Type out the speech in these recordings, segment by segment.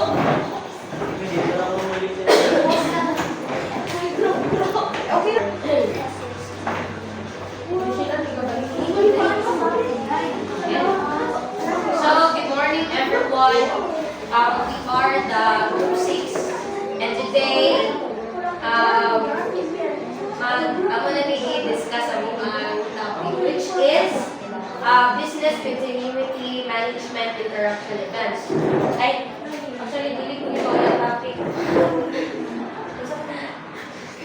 Good morning everyone. We are the group 6 and today I'm gonna discuss ang topic which is business continuity management interruption events. Actually, dili ko yung topic.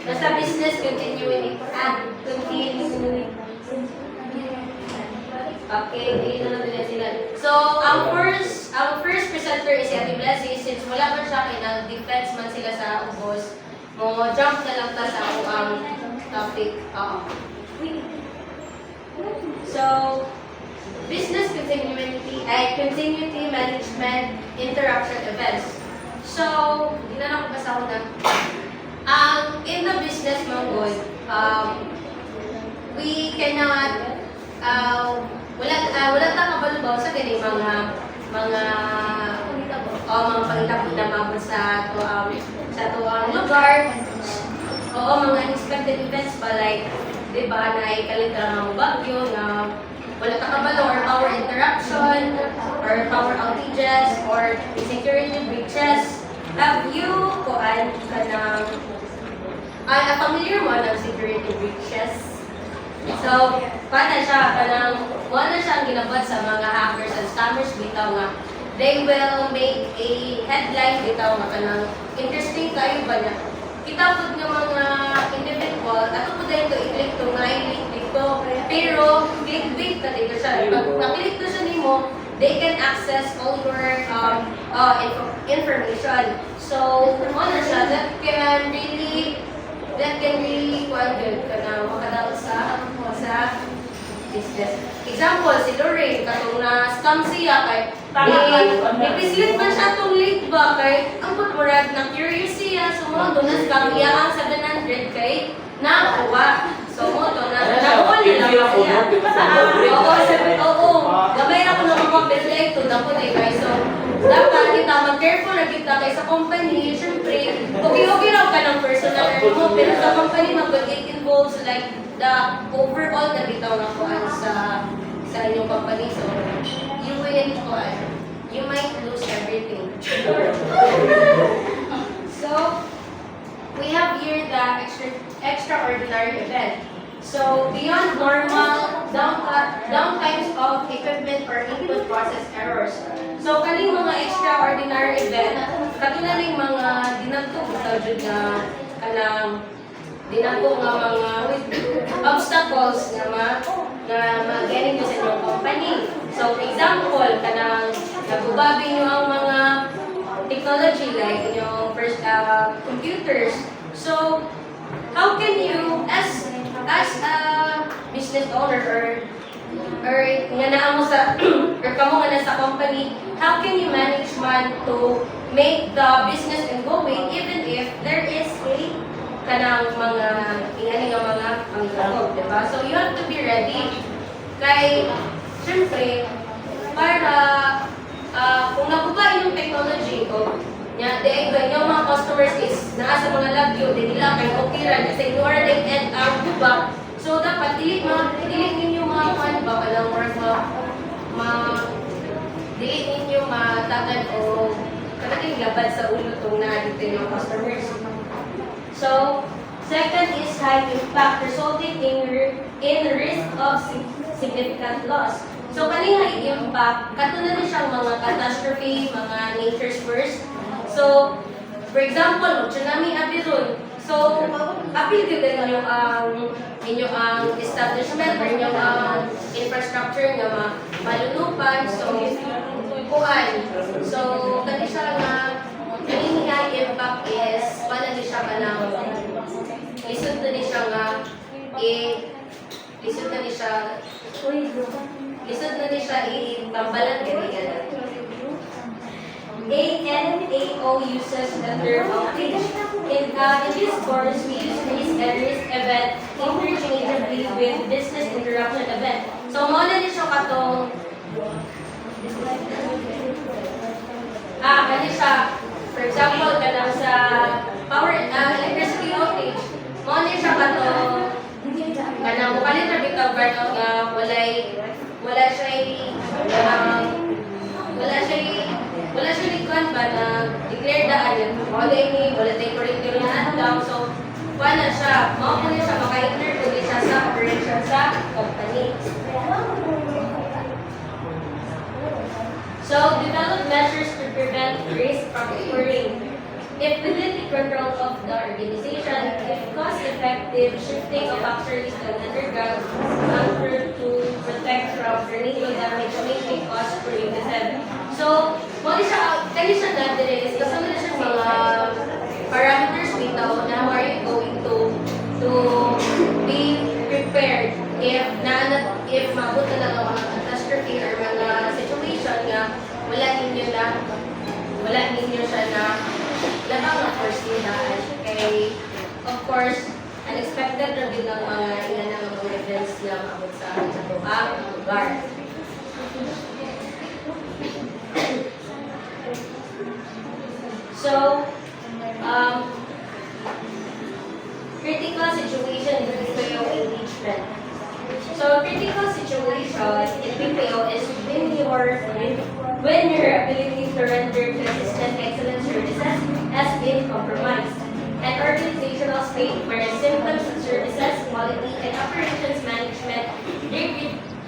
Basta business continuity Okay, hindi na natin sila. So, ang first presenter is si Ate Blessy. Since wala man siya, nag-defense man sila sa ubos, mo jump na lang ta sa topic. So, business continuity management interruption events. So, hindi na ako basa ko na. In the business mode, we cannot wala tang kabalubaw sa kani mga pangitabo na mabot sa tuang lugar. Oo, mga unexpected events pa like, di ba, na ikalitra ng bagyo na wala tang kabalo or power interruption or power outages or security breaches. Have you familiar mo ng security breaches? So, paano siya? Wala siyang ginabot sa mga hackers and scammers bitaw nga. They will make a headline bitaw nga kanang interesting kayo ba niya. Kita po ng mga individual, ato po dahil ito i-click to nga, i-link dito. Pero, clickbait na dito siya. Pag na-click to siya nimo, they can access all your information. So, ano siya, that can really good makadawat sa business. Example, si Lorraine, katong na-scam siya kay ipislit man siya itong link ba kay ang pagmurad na curious siya, so mo doon na-scam iya ang 700 kay nakuha. So mo doon na-huli lang siya. Oo, gamay na ko na mga birlay to na po guys. So, dapat kita mag-careful na kita kay sa company, syempre, okay raw ka ng personal mo, pero sa company mag-get involved like the overall na bitaw na kuan sa inyong company. So, you might lose everything. So, we have here the extraordinary event. So, beyond normal downtimes of equipment or input process errors. So, kaning mga extraordinary event, katulad ng mga dinagtog mga obstacles na ma-getting sa inyong company. So, for example, nagubabi nyo ang mga technology like inyong first computers. So, how can you, as a business owner or nga naa mo sa or kamo nga nasa company, how can you manage man to make the business ongoing even if there is kanang mga ingani nga mga pangitagog, diba? So you have to be ready kay syempre para kung naguba yung technology ko nya di yung mga customers is naa sa mga lagyo di nila kay okay ra kasi ignore they end up guba. So dapat dili ninyo mga kuan ba kanang work dili ninyo matagad o kanang labad sa ulo tong na dito yung customers. So, second is high impact resulting in risk of significant loss. So, kaning high impact, katulad na siyang mga catastrophe, mga nature's first. So, for example, tsunami abiron. So, apil din inyong establishment or inyong infrastructure nga malulupan. So, kuan. So, kani siya nga kaning high impact is wala ni siya kanang lisod na ni siya nga itambalan ganyan. ANAO uses the term outage. In this course, we use risk and risk event interchangeably with business interruption event. So, muna ni siya katong kani siya example, kanang sa power, electricity outage, mo ni siya kato, kanang mukalit na bitaw burnout nga wala siya likuan ba na declare daan yun. Wala tayo kuryente rin na down. So, wala siya. Mao po niya siya maka-interview siya sa operation sa company. So, develop measures to prevent risk from occurring. If within the control of the organization, if cost-effective shifting of factories to underground bunker to protect from renewable damage to maintain cost prohibitive. So, kani siya dati rin is isa na siya mga parameters bitaw na how are you going to be prepared if mabot na lang ang mga catastrophe or mga situation nga wala ninyo siya na labang na first nidaan. Kay, of course, unexpected na din ang mga ilan ng mga events na maabot sa ang lugar. So, critical situation in PPO engagement. So, critical situation in PPO is when your ability to render consistent excellent services has been compromised. An organizational state where symptoms of services, quality, and operations management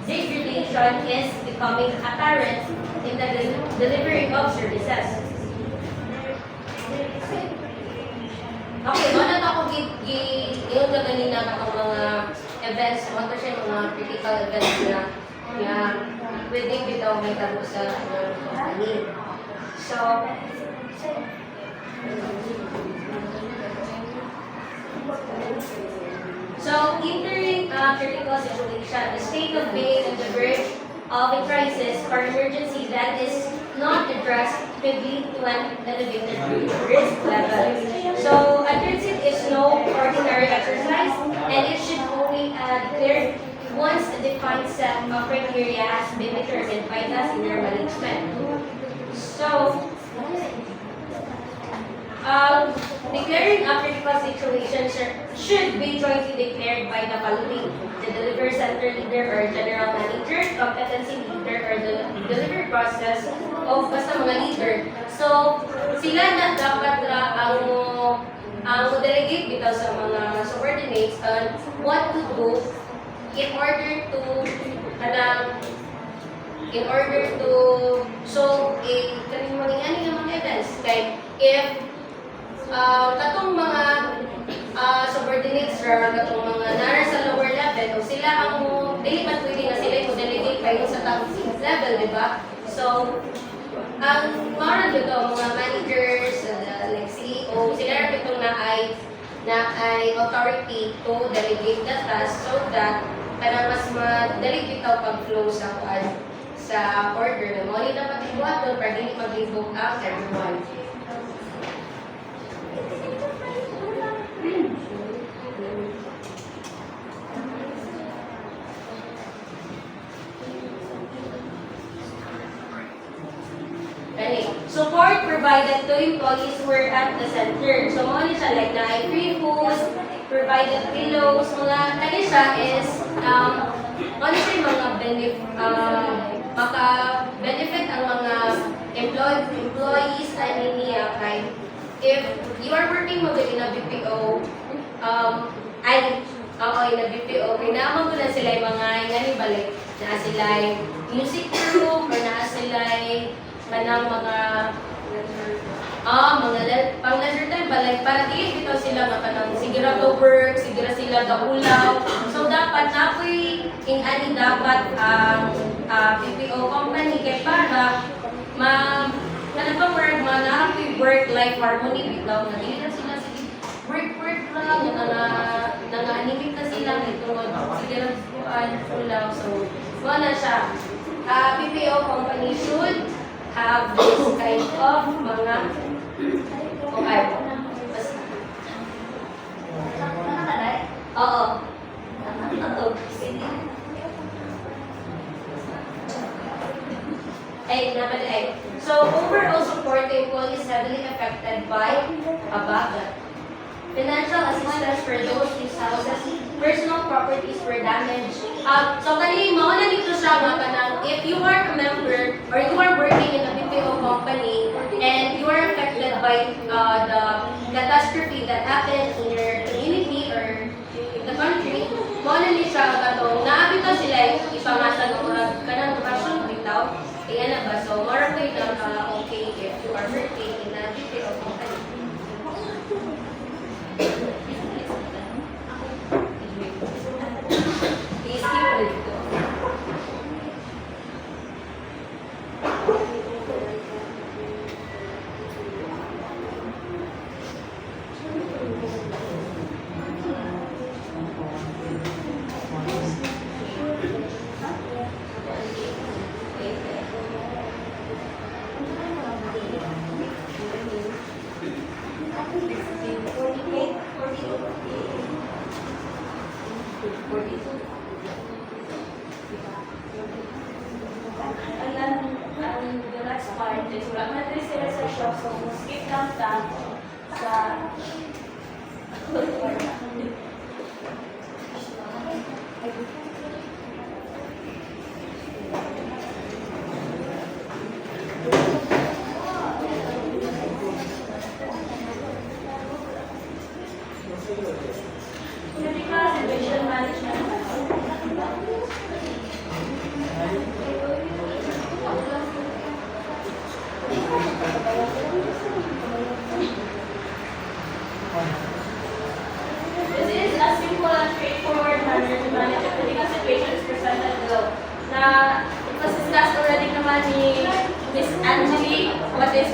degradation is becoming apparent in the delivery of services. Okay, wala na ako yung na kanina ng mga events, mga siya mga critical events na pwede bitaw may tabo sa company. So entering a critical situation, the state of being on the verge of a crisis or emergency that is not addressed could lead to an elevated risk level. So a transit is no ordinary exercise, and it should only declared once a defined set of criteria has been determined by the senior management. So, declaring a critical situation should be jointly declared by the following: the delivery center leader or general manager, competency leader or the delivery process of basta mga leader. So, sila na dapat ang delegate bitaw sa mga subordinates on what to do in order to solve kaning mga events. Kay if katong mga subordinates or katong mga nara sa lower level, o sila ang dili man pwede nga sila yung delegate kayo sa top level, di ba? So, ang moral dito, mga managers, like CEO, sila rin itong na ay authority to delegate the task so that para mas madali bitaw pag-flow sa order na mo. Hindi dapat ibuhat doon para hindi mag-invoke ang everyone. Support provided to employees who were at the center. So, mo siya like na ay free food, provided pillows, mga kani siya is mo siya yung mga maka-benefit ang mga employees ani niya kay if you are working mo in a BPO in a BPO kinaman mo na sila yung mga ngani balik na sila music room or na sila kanang mga pang leisure time balay para dili bitaw sila nga kanang sigira to work, sigira sila gaulaw. So dapat napoy ani dapat ang BPO company kay para kanang work napoy work life harmony bitaw na dili na sila sige work lang nanga-animate na sila nito sigira ulaw. So wala siya. BPO company should have this kind of mga oo. So overall support to employees heavily affected affected by a bagat. Financial assistance for those whose houses, personal properties were damaged. So kanina mauna dito siya nga kanang if you are a member or you are working in a BPO company and you are affected by the catastrophe that happened in your community or in the country, mauna ni siya katong naabito sila ipangasan o kanang bakasyon bitaw. Ayan na ba? So, more kayo na okay if you are working in a BPO company. Please keep it. And then the next part is elementary civil session. So skip lang ta sa critical situation management. This is a simple and straightforward manner to manage a critical situations presented below. Na it was discussed already naman ni Miss Angeli what is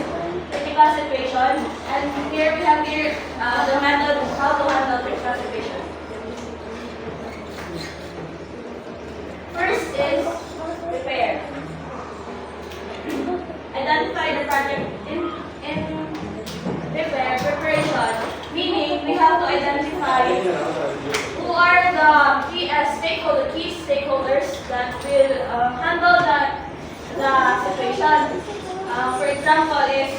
critical situation, and here we have the method how to handle critical situations. First is prepare. Identify the project in preparation, meaning we have to identify who are the key stakeholders that will handle the situation. For example, is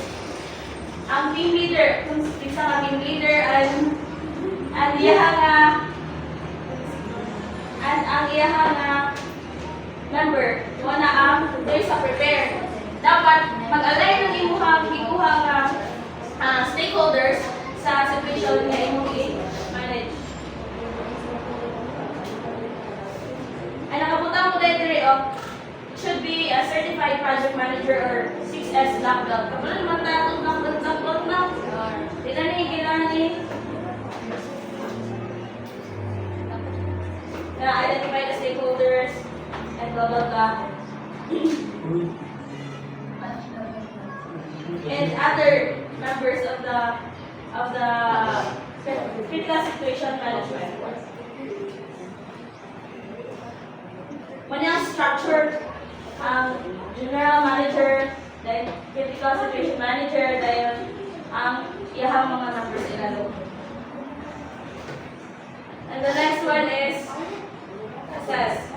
ang team leader, kung isa ka team leader and ang iyahang member, wala ang there's a prepare. Dapat mag-align ng imuhang stakeholders sa situation na imong i-manage. Ang nakabutang mo dito should be a certified project manager or 6S black belt. Kapag naman tatong black belt na, kailangan ni na identify the stakeholders and blah blah blah. And other members of the critical situation management. Manyang structure, general manager, then critical situation manager, then iyahang mga numbers ilalo. And the next one is assess.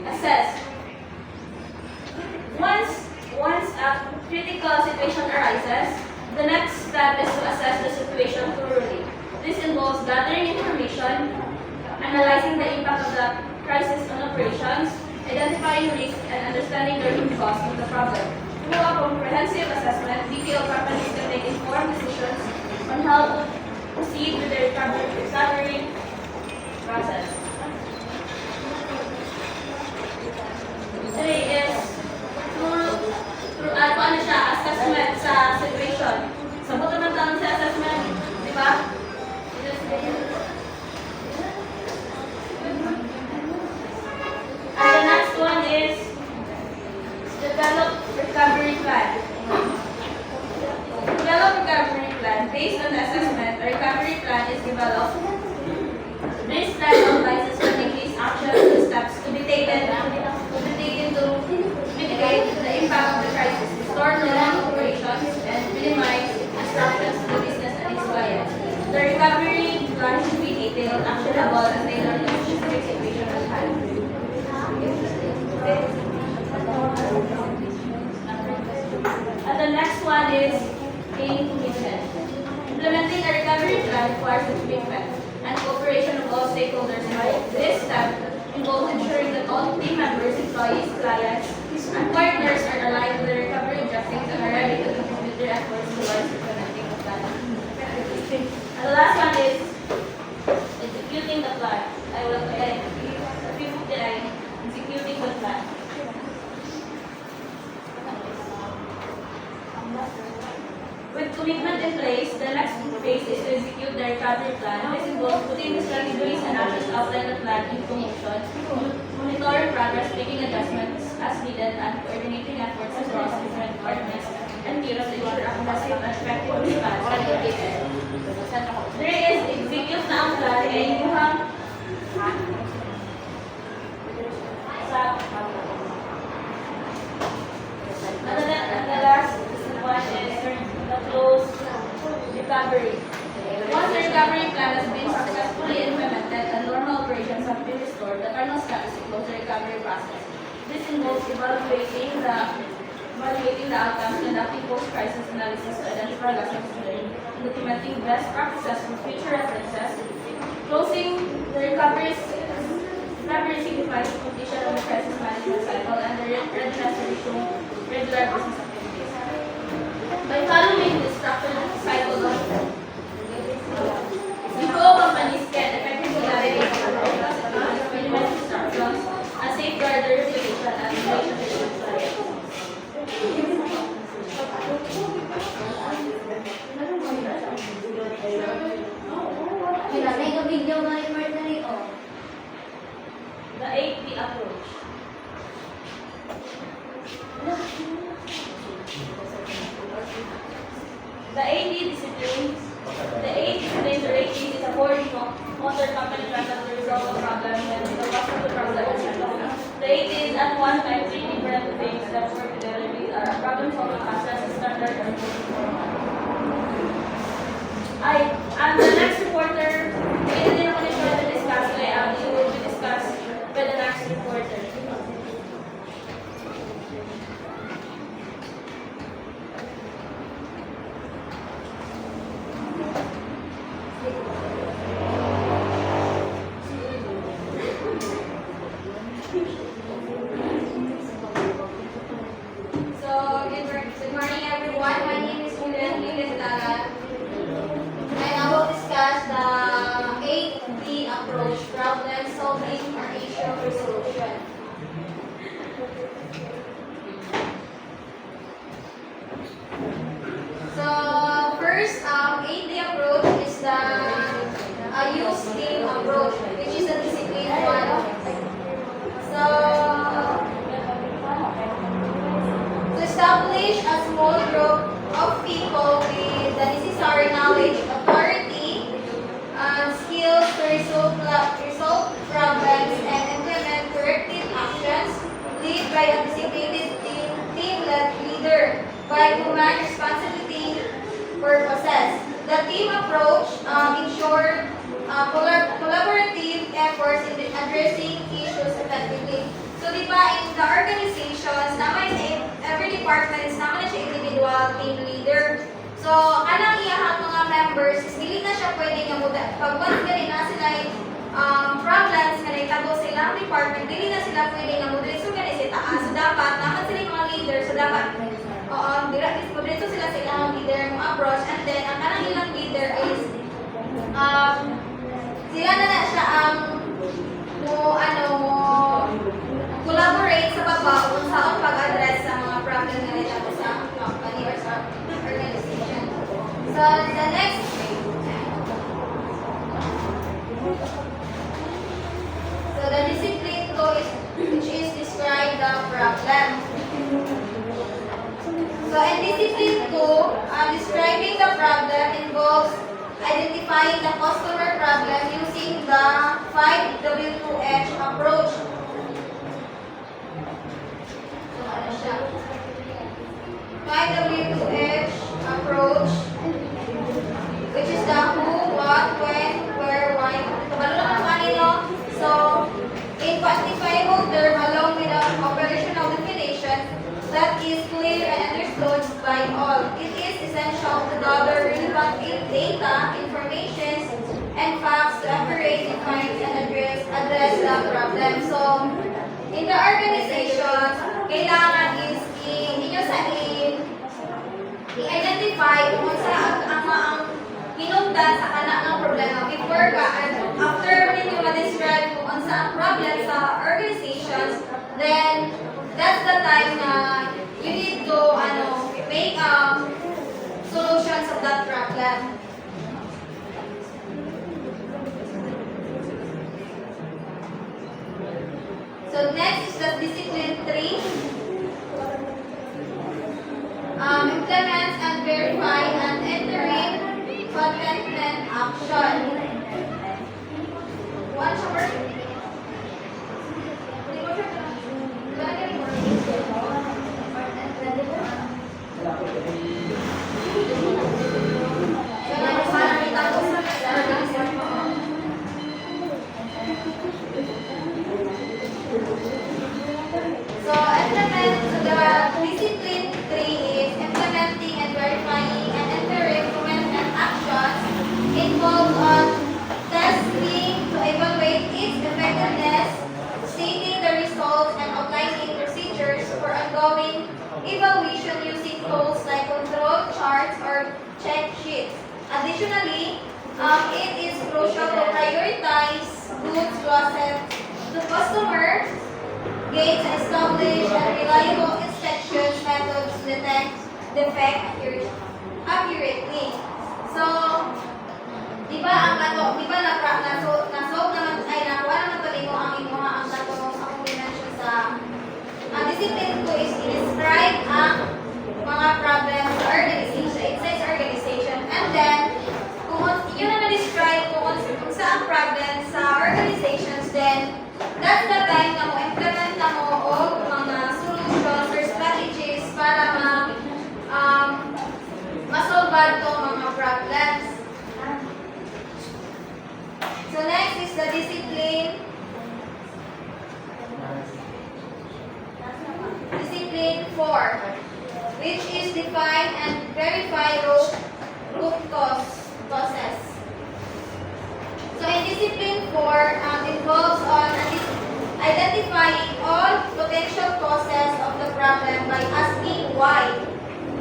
Assess. Once a critical situation arises, the next step is to assess the situation thoroughly. This involves gathering information, analyzing the impact of the crisis on operations, identifying risks, and understanding the root cause of the problem. Through a comprehensive assessment, BPO companies can make informed decisions on how to proceed with the recovery process. Three is through ano siya, assessment sa situation. Sabot naman taon sa assessment, di ba? And the next one is develop recovery plan. Develop recovery plan. Based on the assessment, a recovery plan is developed. This plan outlines This step involves ensuring that all team members, employees, clients, and partners are aligned with the recovery objectives and are ready to contribute their efforts towards implementing the plan. And the last one is executing the plan. I will again, executing the plan. With commitment in place, the next phase is to execute the recovery plan. This involves putting the strategies and actions outlined in the plan into motion, monitoring progress, making adjustments as needed, and coordinating efforts across different departments and teams to ensure a safe and effective response. There is execute na ang plan ay inyuhang and the last one is the close recovery. Once the recovery plan has been successfully implemented and normal operations have been restored, the final step is to close the recovery process. This involves evaluating the outcomes, conducting post-crisis analysis to identify lessons learned, and documenting best practices for future references. Closing the recovery signifies the completion of the crisis management cycle and the readiness to resume regular business activities. By following this structured cycle of BPO companies can effectively navigate the process of minimize disruptions and safeguard their reputation and relationship with clients. The 8D approach. The 8D disciplines. The 8 disciplines or 8Ds is a boarding motor company method to resolve a problem when the cost of the problem is unknown. The 8 is at one time 3 different things that work together. These are a problem solving process, standard, and I'm the next reporter. In the monitor to discuss layout, you will be discussed by the next reporter. Good morning everyone. My name is Julian Ligatala. And I will discuss the 8D approach, problem solving or issue resolution. So first, 8D approach is the use team approach, which is a discipline one. So to establish a small group of people with the necessary knowledge, authority, and skills to resolve problems and implement corrective actions, lead by a designated team-led leader by command responsibility purposes. The team approach ensures collaborative efforts in addressing issues effectively. So, di ba, in the organizations, naman every department is naman na siya individual team leader. So, kanang iyahang mga members, is dili na siya pwede nga muda. Pag once gani na sila problems, nga naitabo silang department, dili na sila pwede nga muda. So, gani sa taas. So, dapat, naman sila yung mga leader. So, dapat, dito sila sa ilang leader yung approach. And then, ang kanang ilang leader is, sila na siya ang collaborate sa baba kung saan pag-address sa mga problem na nila sa company or sa organization. So, the next the discipline 2 is which is describe the problem. So, in discipline 2, describing the problem involves identifying the customer problem using the 5W2H approach. 5W2H approach, which is the who, what, when, where, why. So, in quantifiable term along with an operational definition that is clear and understood by all. It is essential to gather relevant data, information, and facts to accurately define and address address the problem. So, in the organization, kailangan is inyo sa i-identify kung sa ang hinungdan sa kanang problema before ka and after ninyo ma-describe kung sa ang problem sa organizations, then that's the time na you need to make solutions of that problem. So next is the discipline 3. Implement and verify an interim contentment action. One shopper. So, implement the discipline 3 is implementing and verifying an interim commitment actions involved on testing to evaluate its effectiveness, stating the results, and outlining procedures for ongoing evaluation using tools like control charts or check sheets. Additionally, it is crucial to prioritize goods closet to customer gates and establish and reliable inspection methods to detect defect accurately. So, di ba nasolve naman ay nakuha naman tuloy mo ang imuha ang tatong akong dimension sa discipline ko is i-describe ang mga problems sa organization, it says organization, and then kung yun na na-describe kung sa ang problem sa organizations, then that's the time na mo implement na mo o mga solutions or strategies para masolve itong mga problems. So next is the discipline 4, which is define and verify root causes. So in discipline 4, involves on identifying all potential causes of the problem by asking why,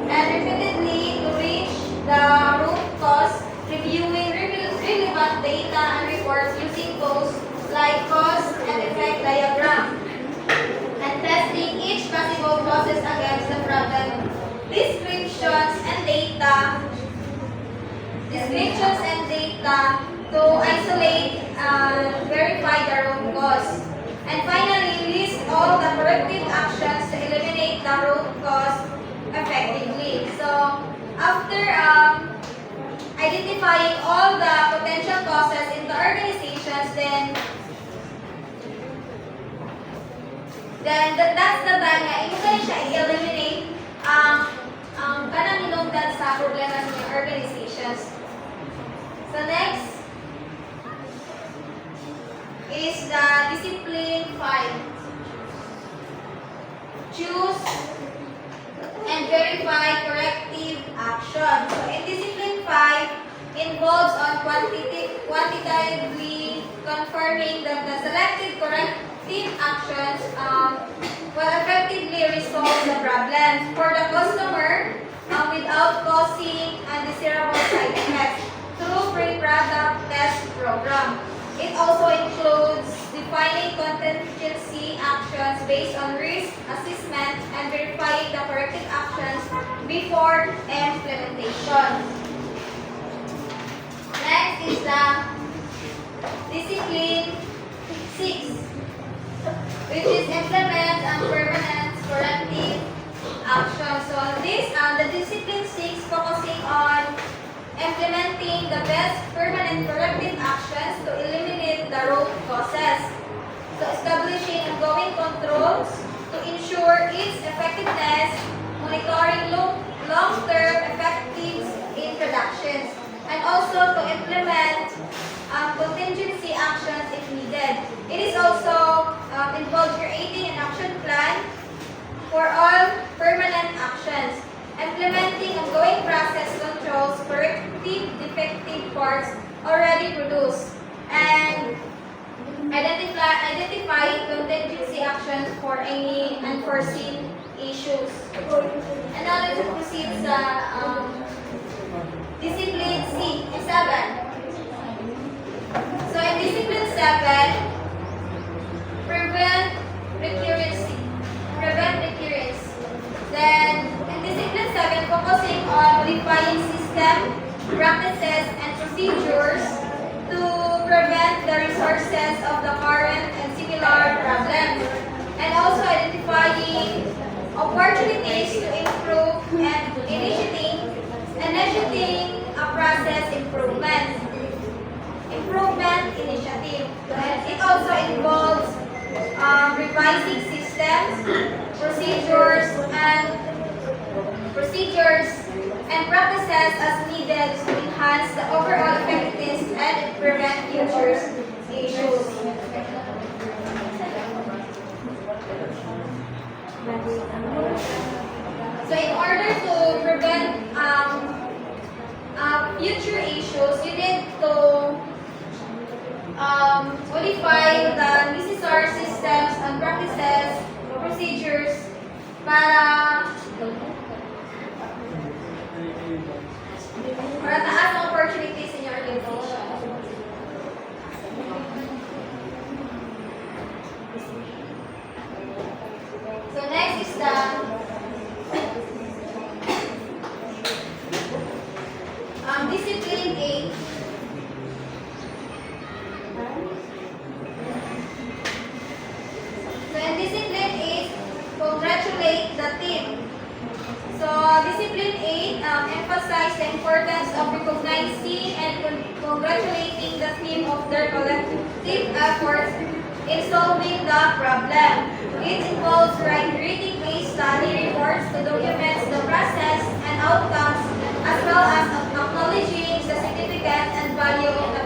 and repeatedly to reach the root cause, reviewing relevant data and reports using tools like cause and effect diagram, and testing each possible causes against the problem. Descriptions and data to isolate and verify the root cause. And finally, list all the corrective actions to eliminate the root cause effectively. So, after identifying all the potential causes in the organizations, then that's the time na imo kayo siya i-eliminate ang kanang hinungdan sa problema sa mga organizations. So next is the discipline 5. Choose and verify corrective action. So in discipline 5 involves on quantitatively confirming that the selected corrective actions will effectively resolve the problem for the customer without causing undesirable side effects through pre-product test program. It also includes defining contingency actions based on risk assessment and verifying the corrective actions before implementation. Next is the discipline 6, which is implement and permanent corrective action. So the discipline 6 focusing on implementing the best permanent corrective actions to eliminate the root causes. So establishing ongoing controls to ensure its effectiveness, monitoring long-term effectives in productions, and also to implement contingency actions if needed. It is also involved creating an action plan for all permanent actions, implementing ongoing process controls, corrective defective parts already produced, and Identify contingency actions for any unforeseen issues. And now let's proceed sa discipline C, 7. So in discipline 7, prevent recurrency. Then in discipline 7, focusing on modifying system, practices, and procedures to prevent the resources of the current and similar problems. And also identifying opportunities to improve and initiating a process improvement initiative. And it also involves revising systems, procedures and practices as needed to enhance the overall effectiveness and prevent future issues. So in order to prevent future issues, you need to modify the necessary systems and practices, procedures para taas ang opportunities in your organization. So next is the discipline 8. So in discipline 8, congratulate the team. So discipline 8 emphasize the importance of recognizing and congratulating the team of their collective efforts in solving the problem. It involves writing case study reports to document the process and outcomes, as well as acknowledging the significance and value of the